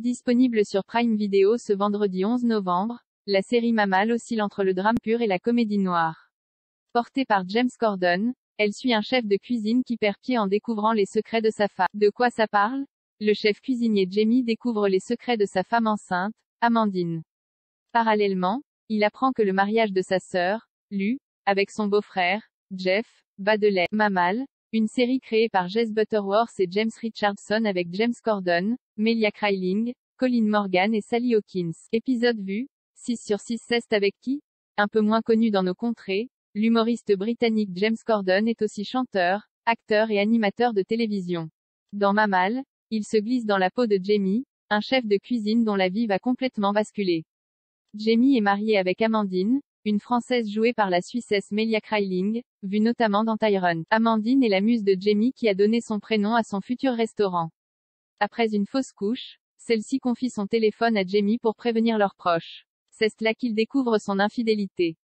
Disponible sur Prime Video ce vendredi 11 novembre, la série Mamal oscille entre le drame pur et la comédie noire. Portée par James Corden, elle suit un chef de cuisine qui perd pied en découvrant les secrets de sa femme. De quoi ça parle? Le chef cuisinier Jamie découvre les secrets de sa femme enceinte, Amandine. Parallèlement, il apprend que le mariage de sa sœur, Lou, avec son beau-frère, Jeff, bat de l'aile. Mamal, une série créée par Jess Butterworth et James Richardson avec James Corden, Melia Kryling, Colin Morgan et Sally Hawkins. Épisode vu, 6/6. C'est avec qui? Un peu moins connu dans nos contrées, l'humoriste britannique James Corden est aussi chanteur, acteur et animateur de télévision. Dans Mamal, il se glisse dans la peau de Jamie, un chef de cuisine dont la vie va complètement basculer. Jamie est marié avec Amandine, une Française jouée par la Suissesse Melia Kryling, vue notamment dans Tyrone. Amandine est la muse de Jamie qui a donné son prénom à son futur restaurant. Après une fausse couche, celle-ci confie son téléphone à Jamie pour prévenir leurs proches. C'est là qu'il découvre son infidélité.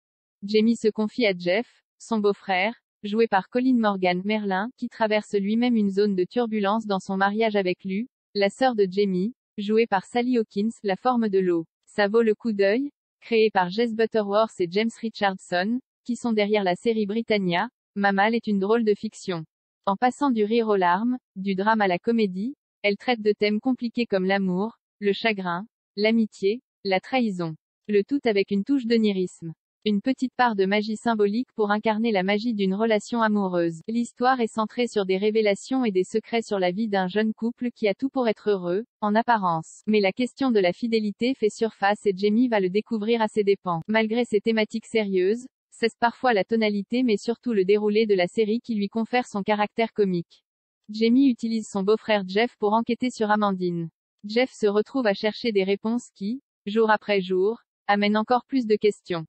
Jamie se confie à Jeff, son beau-frère, joué par Colin Morgan Merlin, qui traverse lui-même une zone de turbulence dans son mariage avec Lou, la sœur de Jamie, jouée par Sally Hawkins, la forme de l'eau. Ça vaut le coup d'œil? Créé par Jess Butterworth et James Richardson, qui sont derrière la série Britannia, Mamal est une drôle de fiction. En passant du rire aux larmes, du drame à la comédie, elle traite de thèmes compliqués comme l'amour, le chagrin, l'amitié, la trahison. Le tout avec une touche d'onirisme. Une petite part de magie symbolique pour incarner la magie d'une relation amoureuse. L'histoire est centrée sur des révélations et des secrets sur la vie d'un jeune couple qui a tout pour être heureux, en apparence. Mais la question de la fidélité fait surface et Jamie va le découvrir à ses dépens. Malgré ses thématiques sérieuses, c'est parfois la tonalité mais surtout le déroulé de la série qui lui confère son caractère comique. Jamie utilise son beau-frère Jeff pour enquêter sur Amandine. Jeff se retrouve à chercher des réponses qui, jour après jour, amènent encore plus de questions.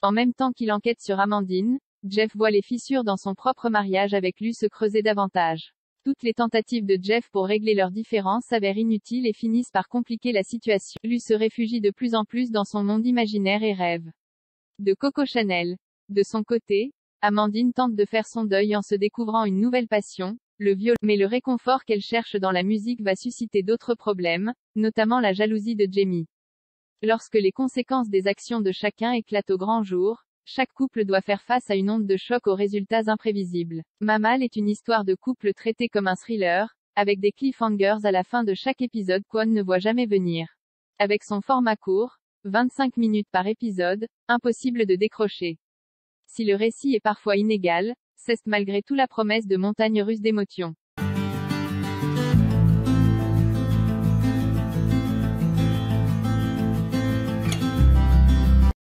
En même temps qu'il enquête sur Amandine, Jeff voit les fissures dans son propre mariage avec Lou se creuser davantage. Toutes les tentatives de Jeff pour régler leurs différends s'avèrent inutiles et finissent par compliquer la situation. Lou se réfugie de plus en plus dans son monde imaginaire et rêve de Coco Chanel. De son côté, Amandine tente de faire son deuil en se découvrant une nouvelle passion, le violon. Mais le réconfort qu'elle cherche dans la musique va susciter d'autres problèmes, notamment la jalousie de Jamie. Lorsque les conséquences des actions de chacun éclatent au grand jour, chaque couple doit faire face à une onde de choc aux résultats imprévisibles. Mamal est une histoire de couple traitée comme un thriller, avec des cliffhangers à la fin de chaque épisode qu'on ne voit jamais venir. Avec son format court, 25 minutes par épisode, impossible de décrocher. Si le récit est parfois inégal, c'est malgré tout la promesse de montagnes russes d'émotions.